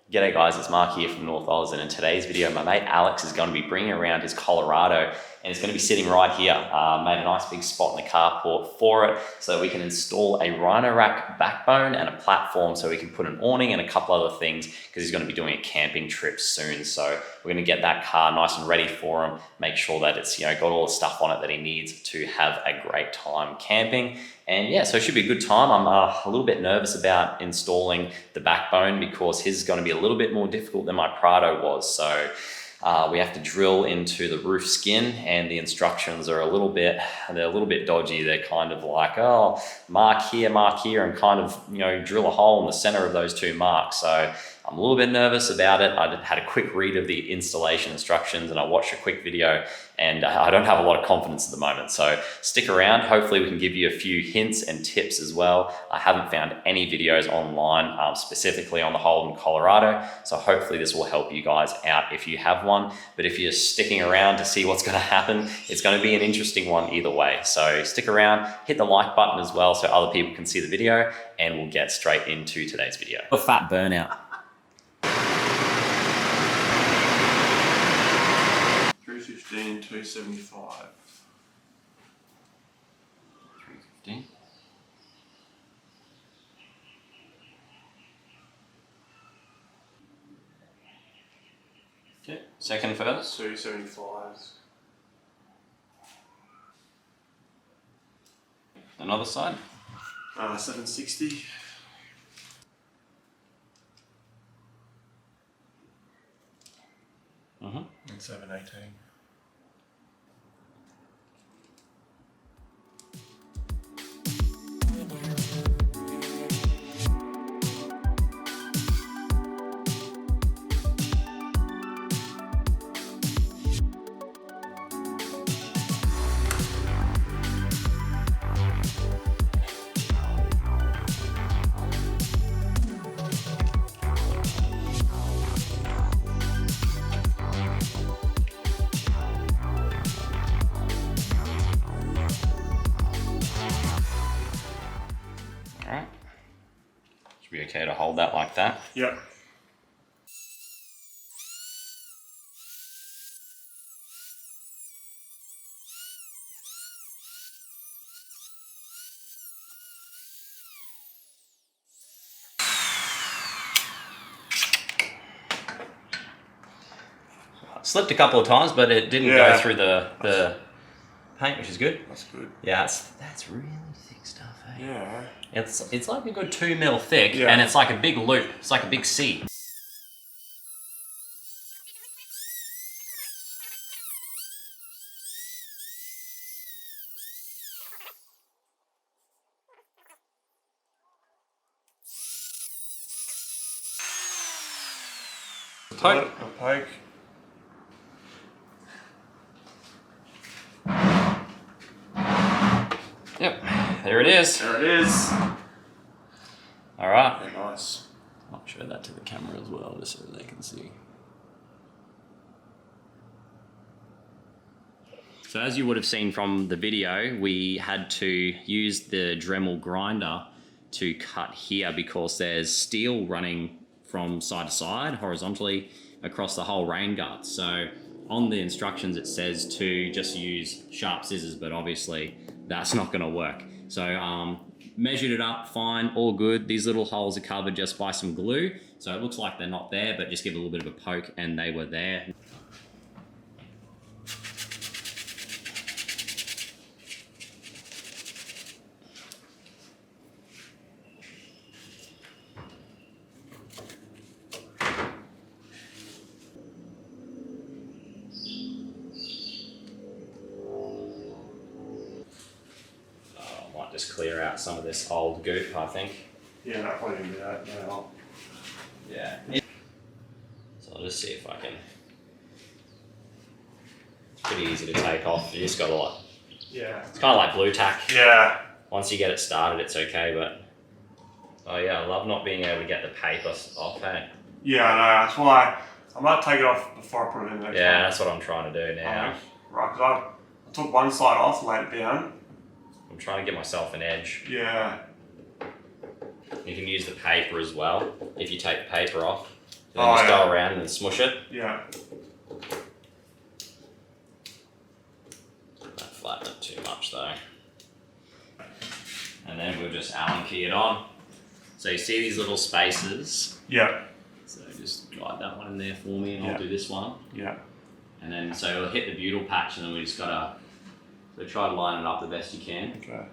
G'day guys, it's Mark here from North Oz, and in today's video my mate Alex is going to be bringing around his Colorado and it's going to be sitting right here. Made a nice big spot in the carport for it so that we can install a Rhino-Rack backbone and a platform so we can put an awning and a couple other things because he's going to be doing a camping trip soon. So we're going to get that car nice and ready for him, make sure that it's got all the stuff on it that he needs to have a great time camping. And yeah, so it should be a good time. I'm a little bit nervous about installing the backbone because his is going to be a little bit more difficult than my Prado was. So we have to drill into the roof skin, and the instructions are a little bit dodgy. They're kind of like, oh, mark here, and kind of, drill a hole in the center of those two marks. So I'm a little bit nervous about it. I had a quick read of the installation instructions and I watched a quick video, and I don't have a lot of confidence at the moment. So stick around. Hopefully we can give you a few hints and tips as well. I haven't found any videos online specifically on the Holden Colorado. So hopefully this will help you guys out if you have one. But if you're sticking around to see what's going to happen, it's going to be an interesting one either way. So stick around, hit the like button as well so other people can see the video, and we'll get straight into today's video. A fat burnout. 315, 275. 315. Okay, second first. 275. Another side. 760. And 718. Alright. Should be okay to hold that like that. Yep. Slipped a couple of times, but it didn't go through the paint, which is good. That's good. Yeah, that's really thick stuff, eh? Yeah. It's like a good 2 mil thick, and it's like a big loop. It's like a big C. Poke. A poke. Yep, there it is. There it is. All right. Very nice. I'll show that to the camera as well, just so they can see. So as you would have seen from the video, we had to use the Dremel grinder to cut here because there's steel running from side to side horizontally across the whole rain guard. So on the instructions it says to just use sharp scissors, but obviously that's not going to work. So measured it up, fine, all good. These little holes are covered just by some glue, so it looks like they're not there, but just give it a little bit of a poke and they were there. Just clear out some of this old goop, I think. Yeah, that probably didn't do that. No. Yeah. So I'll just see if I can. It's pretty easy to take off. You just got to like. Yeah. It's kind of like blue tack. Yeah. Once you get it started, it's okay, but. Oh yeah, I love not being able to get the paper off, hey? Yeah, I know. That's why I might take it off before I put it in the next one. That's what I'm trying to do now. Right, because I took one side off, laid it down. I'm trying to get myself an edge. Yeah. You can use the paper as well if you take the paper off. Then just go around and smush it. Yeah. Don't flatten it too much though. And then we'll just Allen key it on. So you see these little spaces? Yeah. So just guide that one in there for me and I'll do this one. Yeah. And then so it'll hit the BUTYL patch and then we just gotta try to line it up the best you can. Okay.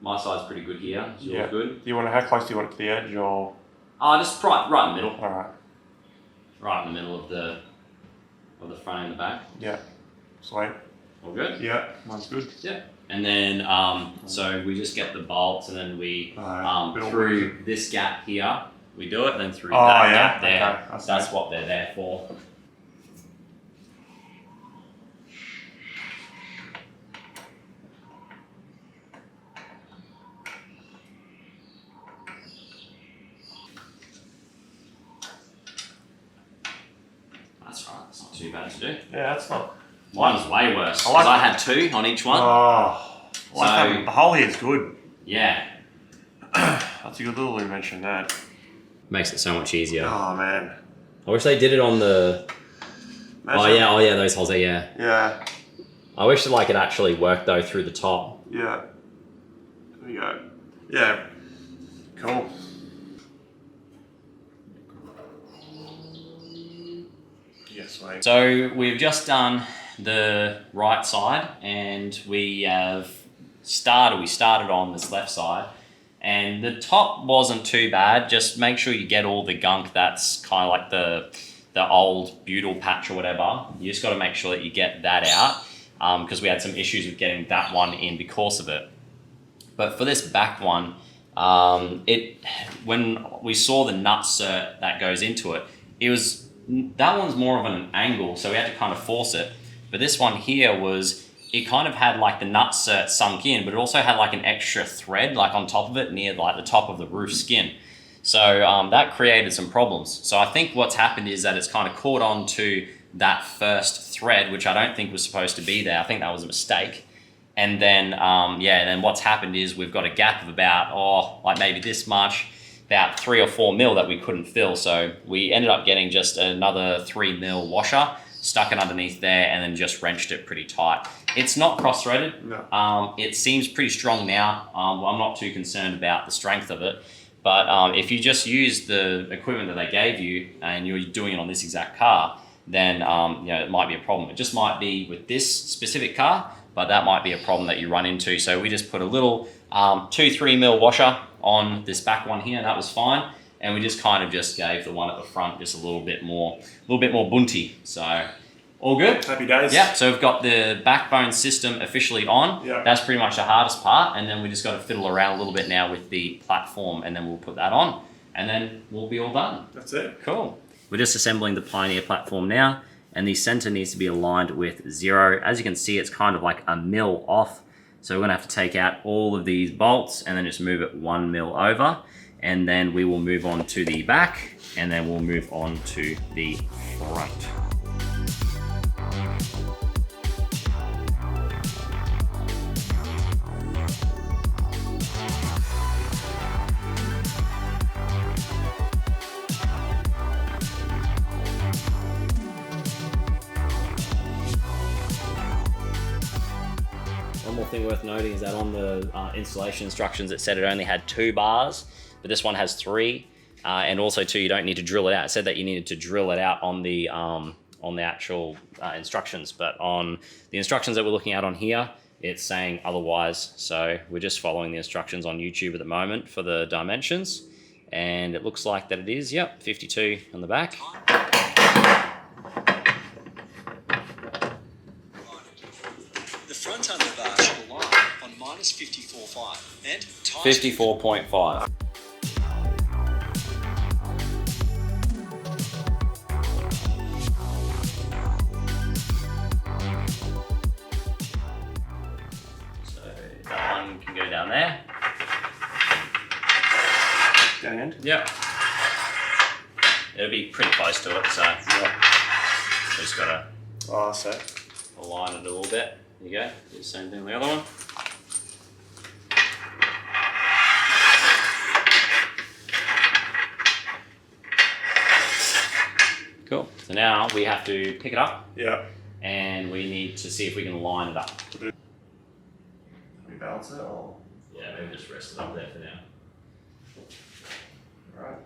My side's pretty good here. Is yours good? Do you want how close do you want it to the edge or? Just right in the middle. Alright. Right in the middle of the front and the back. Yeah. Sweet. All good? Yeah, mine's good. Yeah. And then so we just get the bolts and then we through this gap here, we do it, and then through that gap there. Okay. That's what they're there for. That's right, it's not too bad to do. Yeah, that's not. Mine's way worse, because I had 2 on each one. Oh, so, the hole here is good. Yeah. That's a good little invention, that. Makes it so much easier. Oh, man. I wish they did it on the... Oh yeah, those holes there, yeah. Yeah. I wish like it actually worked though through the top. Yeah. There we go. Yeah. Cool. Yes, mate. So we've just done the right side and we started on this left side, and the top wasn't too bad. Just make sure you get all the gunk that's kind of like the old BUTYL patch or whatever. You just got to make sure that you get that out, because we had some issues with getting that one in because of it. But for this back one, when we saw the nut cert that goes into it, that one's more of an angle, so we had to kind of force it. But this one here it kind of had like the nut cert sunk in, but it also had like an extra thread like on top of it near like the top of the roof skin. So that created some problems. So I think what's happened is that it's kind of caught on to that first thread, which I don't think was supposed to be there. I think that was a mistake. And then, then what's happened is we've got a gap of about, like maybe this much, about 3 or 4 mil that we couldn't fill. So we ended up getting just another 3 mil washer, stuck it underneath there, and then just wrenched it pretty tight. It's not cross-threaded. No. It seems pretty strong now. I'm not too concerned about the strength of it. But if you just use the equipment that they gave you and you're doing it on this exact car, then it might be a problem. It just might be with this specific car, but that might be a problem that you run into. So we just put a little 2-3 mil washer on this back one here, and that was fine. And we just kind of just gave the one at the front just a little bit more bunty. So all good. Happy days. Yeah, so we've got the backbone system officially on. Yeah. That's pretty much the hardest part. And then we just got to fiddle around a little bit now with the platform, and then we'll put that on. And then we'll be all done. That's it. Cool. We're just assembling the Pioneer platform now, and the center needs to be aligned with 0. As you can see, it's kind of like a mil off. So we're gonna have to take out all of these bolts and then just move it 1 mil over. And then we will move on to the back, and then we'll move on to the front. One more thing worth noting is that on the installation instructions it said it only had 2 bars, but this one has 3, and also too, you don't need to drill it out. It said that you needed to drill it out on the actual instructions, but on the instructions that we're looking at on here, it's saying otherwise. So we're just following the instructions on YouTube at the moment for the dimensions, and it looks like that it is, yep, 52 on the back. The front underbar should align on -54.5 and 54.5. So that one can go down there. And? Yep. It'll be pretty close to it, so just gotta align it a little bit. There you go. Do the same thing on the other one. Cool. So now we have to pick it up. Yeah. And we need to see if we can line it up. Can we balance it or? Yeah, maybe just rest it up there for now. Right.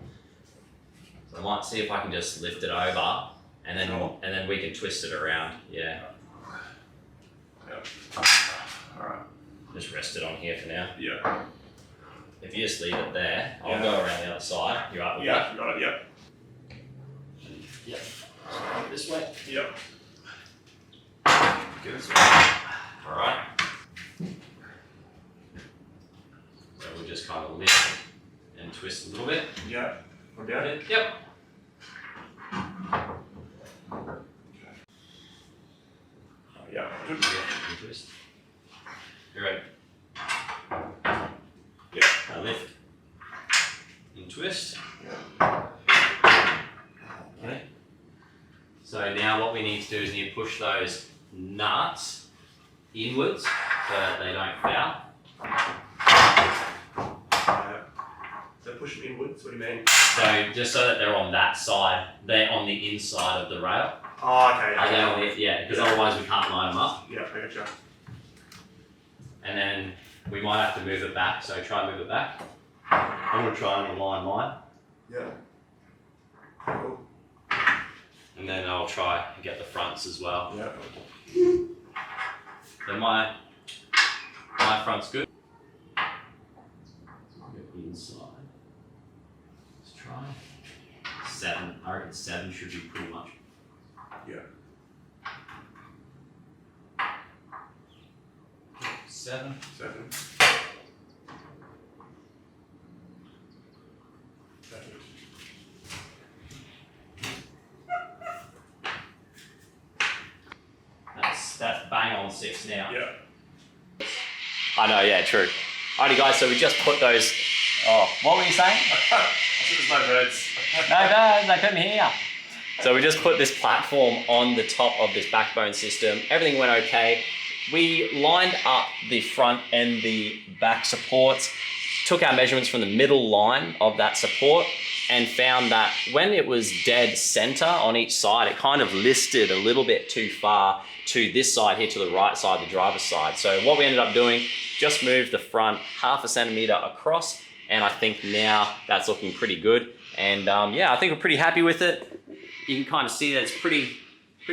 So I might see if I can just lift it over, and then we can twist it around. Yeah. Yep. All right. Just rest it on here for now. Yeah. If you just leave it there, I'll go around the other side. You up with Yeah. that? You got it. Yep. Yep. So this way. Yep. Good. All right. So we'll just kind of lift and twist a little bit. Yeah. We're down it. Yep. Yeah. Good. Yeah, twist. You're ready. Yeah. Now lift and twist. Yeah. Okay. So now what we need to do is need to push those nuts inwards so that they don't foul. Yeah. So push them inwards. What do you mean? So just so that they're on that side, they're on the inside of the rail. Oh, okay. Are they on the, yeah, because otherwise we can't line them up. Yeah, I gotcha. And then we might have to move it back, so try and move it back. I'm going to try and align mine. Yeah. Cool. And then I'll try and get the fronts as well. Yeah. So my front's good. So I'll get the inside. Let's try. 7. I reckon 7 should be pretty much. Yeah. 7. 7. That's bang on 6 now. Yeah. I know, yeah, true. Alrighty guys, so we just put those, oh, what were you saying? I said there's no birds. No birds, they couldn't hear. So we just put this platform on the top of this backbone system. Everything went okay. We lined up the front and the back supports, took our measurements from the middle line of that support, and found that when it was dead center on each side, it kind of listed a little bit too far to this side here, to the right side, the driver's side. So what we ended up doing, just moved the front 1/2 centimeter across, and I think now that's looking pretty good. And yeah, I think we're pretty happy with it. You can kind of see that it's pretty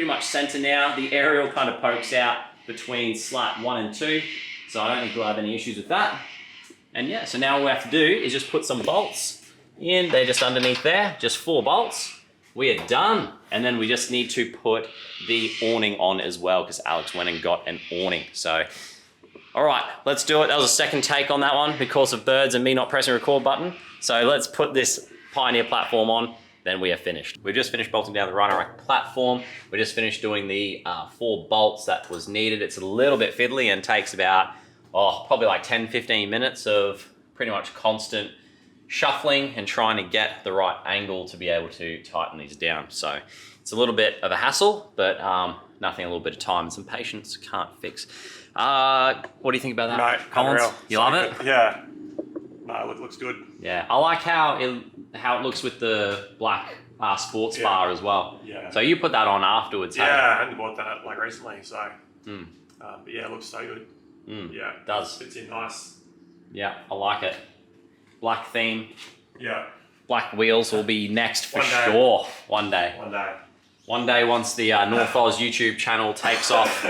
much center now. The aerial kind of pokes out between slat 1 and 2, so I don't think we'll have any issues with that. And yeah, so now all we have to do is just put some bolts in. They're just underneath there, just 4 bolts. We are done. And then we just need to put the awning on as well, because Alex went and got an awning. So, all right, let's do it. That was a second take on that one because of birds and me not pressing the record button. So let's put this Pioneer platform on, then we are finished. We just finished bolting down the Rhino-Rack platform. We just finished doing the 4 bolts that was needed. It's a little bit fiddly and takes about, probably like 10-15 minutes of pretty much constant shuffling and trying to get the right angle to be able to tighten these down. So it's a little bit of a hassle, but nothing a little bit of time and some patience can't fix. What do you think about that, No, Collins? unreal. You love it? Yeah. No, it looks good. Yeah, I like how it looks with the black sports bar as well. Yeah. So you put that on afterwards, Yeah, I only bought that like recently, so. Mm. But yeah, it looks so good. Mm. Yeah. It does. Fits in nice. Yeah, I like it. Black theme, Yeah. black wheels will be next for One day. sure. One day. One day. One day once the North Oz YouTube channel takes off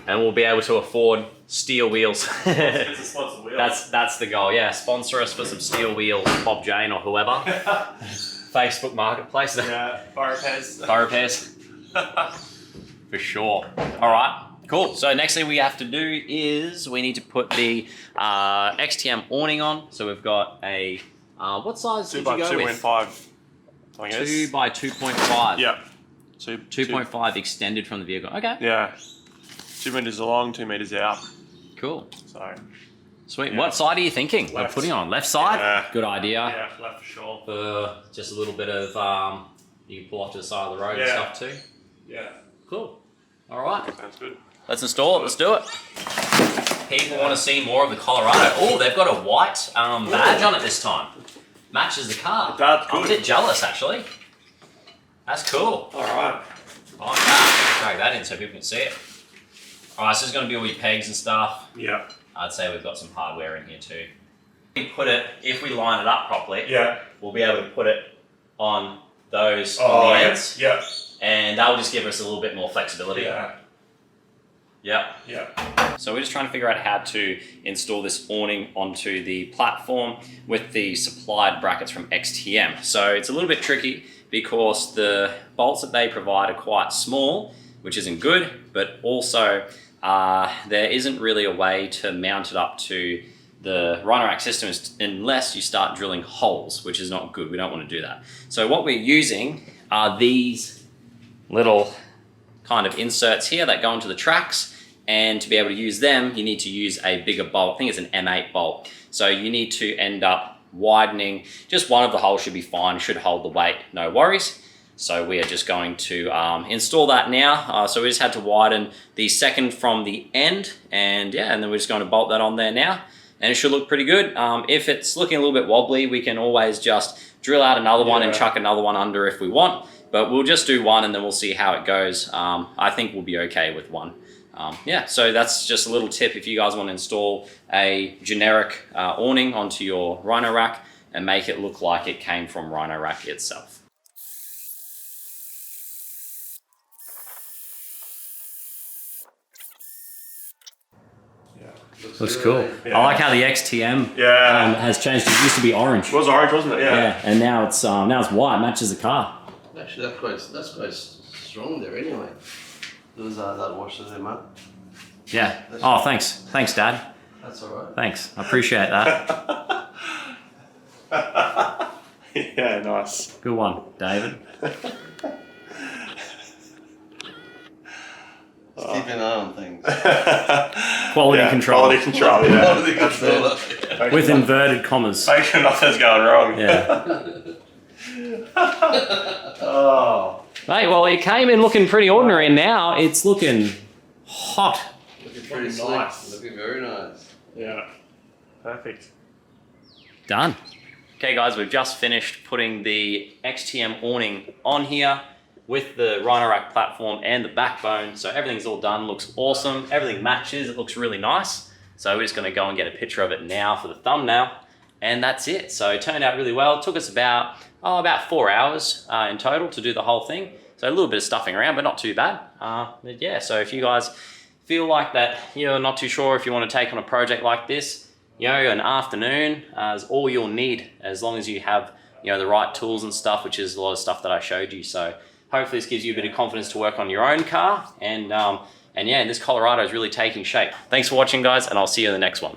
and we'll be able to afford steel wheels. It's a sponsored wheel. That's the goal, yeah. Sponsor us for some steel wheels, Bob Jane or whoever. Facebook Marketplace. Yeah, bar repairs. Bar repairs. For sure. All right, cool. So next thing we have to do is we need to put the XTM awning on. So we've got a, what size did you go with? 2x2.5. I think it is. 2 by 2.5. Yeah. 2.5 extended from the vehicle. Okay. Yeah. 2 meters along, 2 meters out. Cool. So. Sweet. Yeah. What side are you thinking? We're Left. putting on left side? Yeah. Good idea. Yeah, left for sure. For just a little bit of, you can pull off to the side of the road and stuff too. Yeah. Cool. All right. Sounds good. Let's install it. Let's do it. People want to see more of the Colorado. Oh, they've got a white badge on it this time. Matches the car. That's I'm a good. bit jealous, actually. That's cool. All right. I like that. Drag that in so people can see it. All right, so this is going to be all your pegs and stuff. Yeah. I'd say we've got some hardware in here too. If we line it up properly, Yeah. we'll be able to put it on those Oh, on the yeah. ends. Yeah. And that'll just give us a little bit more flexibility. Yeah. Yep. Yeah. So we're just trying to figure out how to install this awning onto the platform with the supplied brackets from XTM. So it's a little bit tricky because the bolts that they provide are quite small, which isn't good, but also there isn't really a way to mount it up to the Rhino-Rack system unless you start drilling holes, which is not good. We don't want to do that. So what we're using are these little kind of inserts here that go into the tracks, and to be able to use them, you need to use a bigger bolt. I think it's an M8 bolt. So you need to end up widening. Just one of the holes should be fine, should hold the weight, no worries. So we are just going to install that now. So we just had to widen the second from the end, and yeah, and then we're just going to bolt that on there now, and it should look pretty good. If it's looking a little bit wobbly, we can always just drill out another one and chuck another one under if we want, but we'll just do one and then we'll see how it goes. I think we'll be okay with one. Yeah, so that's just a little tip if you guys want to install a generic awning onto your Rhino-Rack and make it look like it came from Rhino-Rack itself. Looks cool. Yeah. I like how the XTM has changed. It used to be orange. It was orange, wasn't it? Yeah. Yeah, and now it's white. Matches the car. Actually, that's quite strong there anyway. Those that washes them up. Yeah. Oh, thanks, Dad. That's all right. Thanks. I appreciate that. Yeah, nice. Good one, David. Just keep an eye on things. Quality control. Quality control, yeah. Quality control. With inverted commas. Make sure nothing's going wrong. Yeah. Oh. Mate, well, it came in looking pretty ordinary, and now it's looking hot. Looking pretty Looking slick. nice. Looking very nice. Yeah. Perfect. Done. Okay, guys, we've just finished putting the XTM awning on here with the Rhino-Rack platform and the backbone. So everything's all done, looks awesome. Everything matches, it looks really nice. So we're just gonna go and get a picture of it now for the thumbnail. And that's it. So it turned out really well. It took us about 4 hours in total to do the whole thing. So a little bit of stuffing around, but not too bad. But yeah, so if you guys feel like that you're not too sure if you want to take on a project like this, you know, an afternoon is all you'll need, as long as you have, you know, the right tools and stuff, which is a lot of stuff that I showed you. So hopefully this gives you a bit of confidence to work on your own car. And yeah, this Colorado is really taking shape. Thanks for watching, guys, and I'll see you in the next one.